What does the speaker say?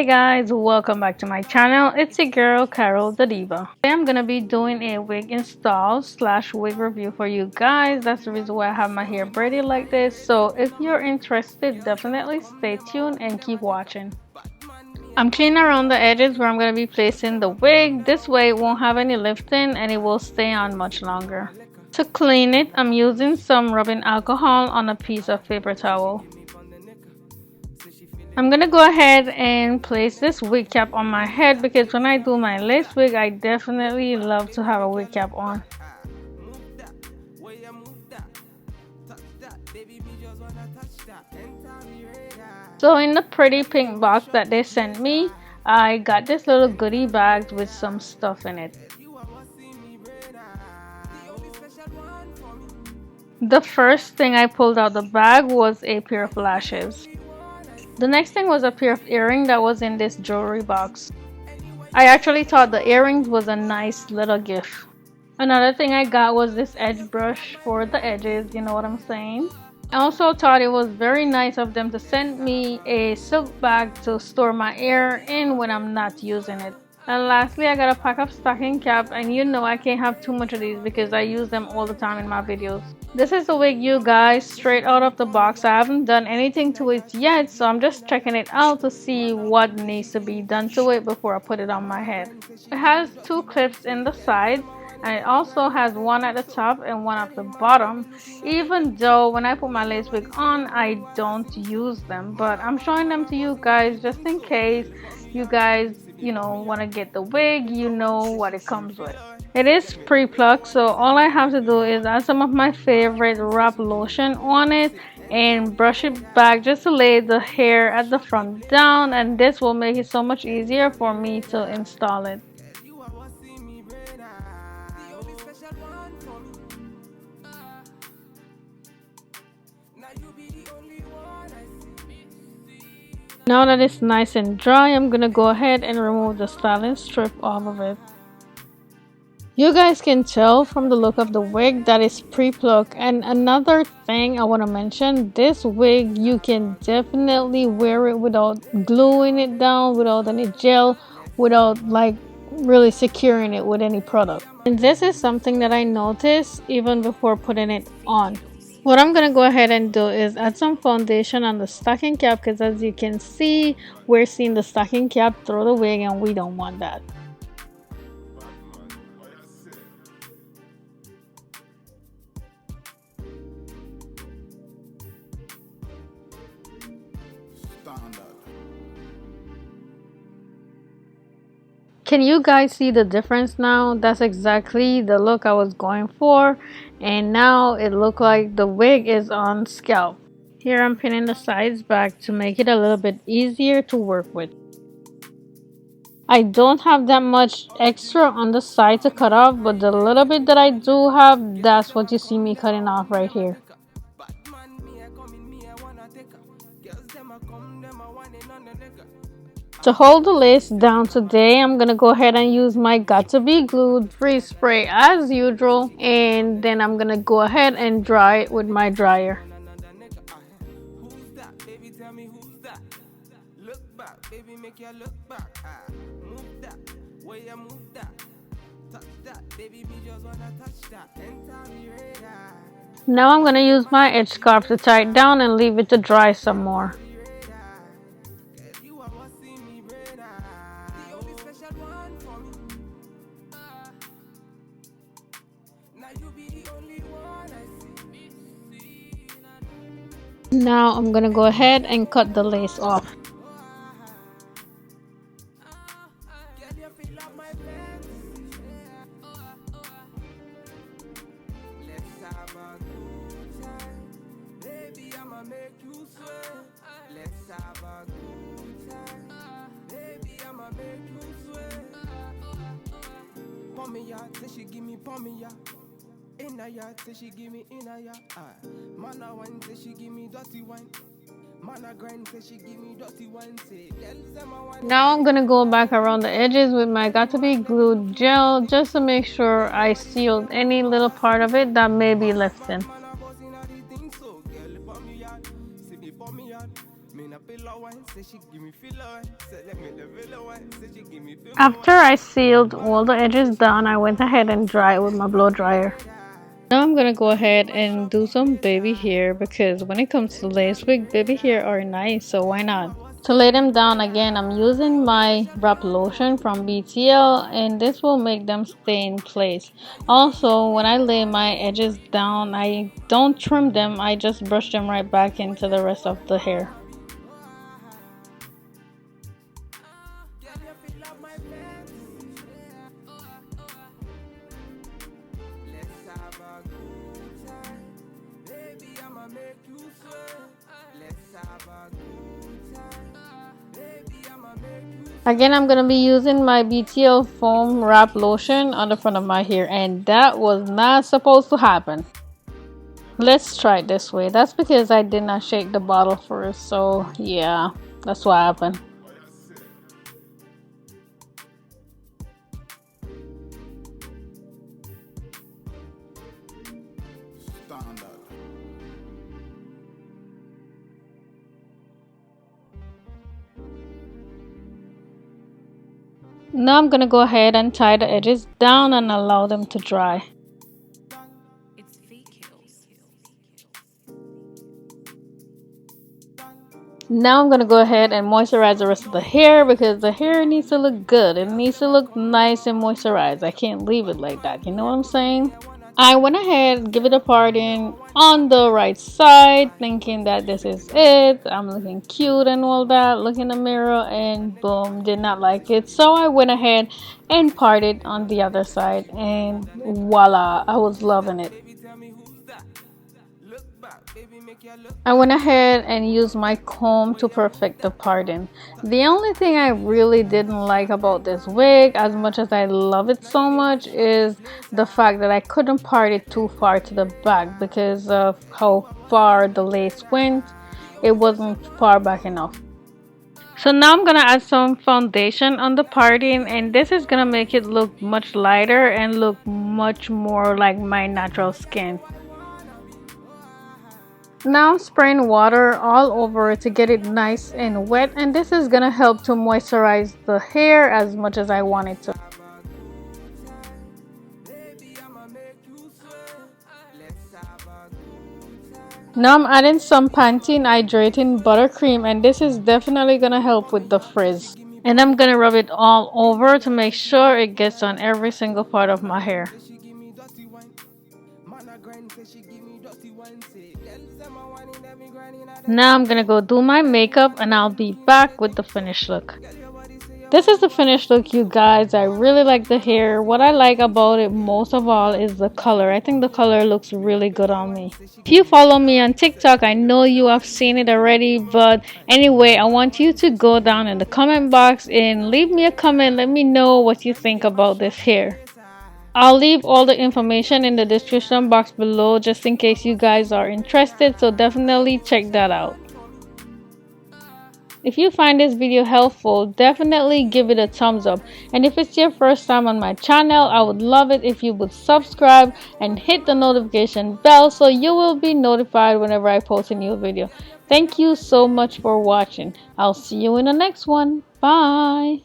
Guys, welcome back to my channel. It's your girl Carol the Diva. Today I'm gonna be doing a wig install / wig review for you guys. That's the reason why I have my hair braided like this. So if you're interested, definitely stay tuned and keep watching. I'm cleaning around the edges where I'm gonna be placing the wig. This way it won't have any lifting and it will stay on much longer. To clean it, I'm using some rubbing alcohol on a piece of paper towel. I'm gonna go ahead and place this wig cap on my head because when I do my lace wig, I definitely love to have a wig cap on. So in the pretty pink box that they sent me, I got this little goodie bag with some stuff in it. The first thing I pulled out the bag was a pair of lashes. The next thing was a pair of earrings that was in this jewelry box. I actually thought the earrings was a nice little gift. Another thing I got was this edge brush for the edges, you know what I'm saying? I also thought it was very nice of them to send me a silk bag to store my hair in when I'm not using it. And lastly, I got a pack of stocking cap, and you know I can't have too much of these because I use them all the time in my videos. This is the wig, you guys, straight out of the box. I haven't done anything to it yet, so I'm just checking it out to see what needs to be done to it before I put it on my head. It has two clips in the sides, and it also has one at the top and one at the bottom, even though when I put my lace wig on I don't use them, but I'm showing them to you guys just in case you guys want to get the wig, you know what it comes with. It is pre-plucked, so all I have to do is add some of my favorite wrap lotion on it and brush it back just to lay the hair at the front down, and this will make it so much easier for me to install it. Now that it's nice and dry, I'm gonna go ahead and remove the styling strip off of it. You guys can tell from the look of the wig that it's pre-plucked. And another thing I want to mention, this wig you can definitely wear it without gluing it down, without any gel, without like really securing it with any product. And this is something that I noticed even before putting it on. What I'm gonna go ahead and do is add some foundation on the stocking cap, because as you can see, we're seeing the stocking cap through the wig and we don't want that. Can you guys see the difference now? That's exactly the look I was going for, and now it looks like the wig is on scalp. Here I'm pinning the sides back to make it a little bit easier to work with. I don't have that much extra on the side to cut off, but the little bit that I do have, that's what you see me cutting off right here. To hold the lace down today, I'm gonna go ahead and use my Got To Be Glued freeze spray as usual, and then I'm gonna go ahead and dry it with my dryer. Now I'm gonna use my edge scarf to tie it down and leave it to dry some more. Now I'm gonna go ahead and cut the lace off. Now I'm gonna go back around the edges with my Got To Be Glued gel just to make sure I sealed any little part of it that may be lifting. After I sealed all the edges down, I went ahead and dried it with my blow dryer. Now I'm gonna go ahead and do some baby hair because when it comes to lace wig, baby hair are nice, so why not? To lay them down again, I'm using my wrap lotion from BTL and this will make them stay in place. Also, when I lay my edges down, I don't trim them, I just brush them right back into the rest of the hair. Again, I'm going to be using my BTL foam wrap lotion on the front of my hair, and that was not supposed to happen. Let's try it this way. That's because I did not shake the bottle first, so yeah, that's what happened. Now I'm gonna go ahead and tie the edges down and allow them to dry. Now I'm gonna go ahead and moisturize the rest of the hair because the hair needs to look good. It needs to look nice and moisturized. I can't leave it like that, you know what I'm saying? I went ahead, give it a parting on the right side, thinking that this is it. I'm looking cute and all that. Look in the mirror and boom, did not like it. So I went ahead and parted on the other side and voila, I was loving it. I went ahead and used my comb to perfect the parting. The only thing I really didn't like about this wig, as much as I love it so much, is the fact that I couldn't part it too far to the back because of how far the lace went. It wasn't far back enough. So now I'm gonna add some foundation on the parting, and this is gonna make it look much lighter and look much more like my natural skin. Now I'm spraying water all over it to get it nice and wet, and this is gonna help to moisturize the hair as much as I want it to. Now I'm adding some Pantene Hydrating Buttercream, and this is definitely gonna help with the frizz. And I'm gonna rub it all over to make sure it gets on every single part of my hair. Now I'm gonna go do my makeup and I'll be back with the finished look. This is the finished look, you guys. I really like the hair. What I like about it most of all is the color. I think the color looks really good on me. If you follow me on TikTok, I know you have seen it already, but anyway, I want you to go down in the comment box and leave me a comment. Let me know what you think about this hair. I'll leave all the information in the description box below just in case you guys are interested, so definitely check that out. If you find this video helpful, definitely give it a thumbs up. And if it's your first time on my channel, I would love it if you would subscribe and hit the notification bell so you will be notified whenever I post a new video. Thank you so much for watching. I'll see you in the next one. Bye.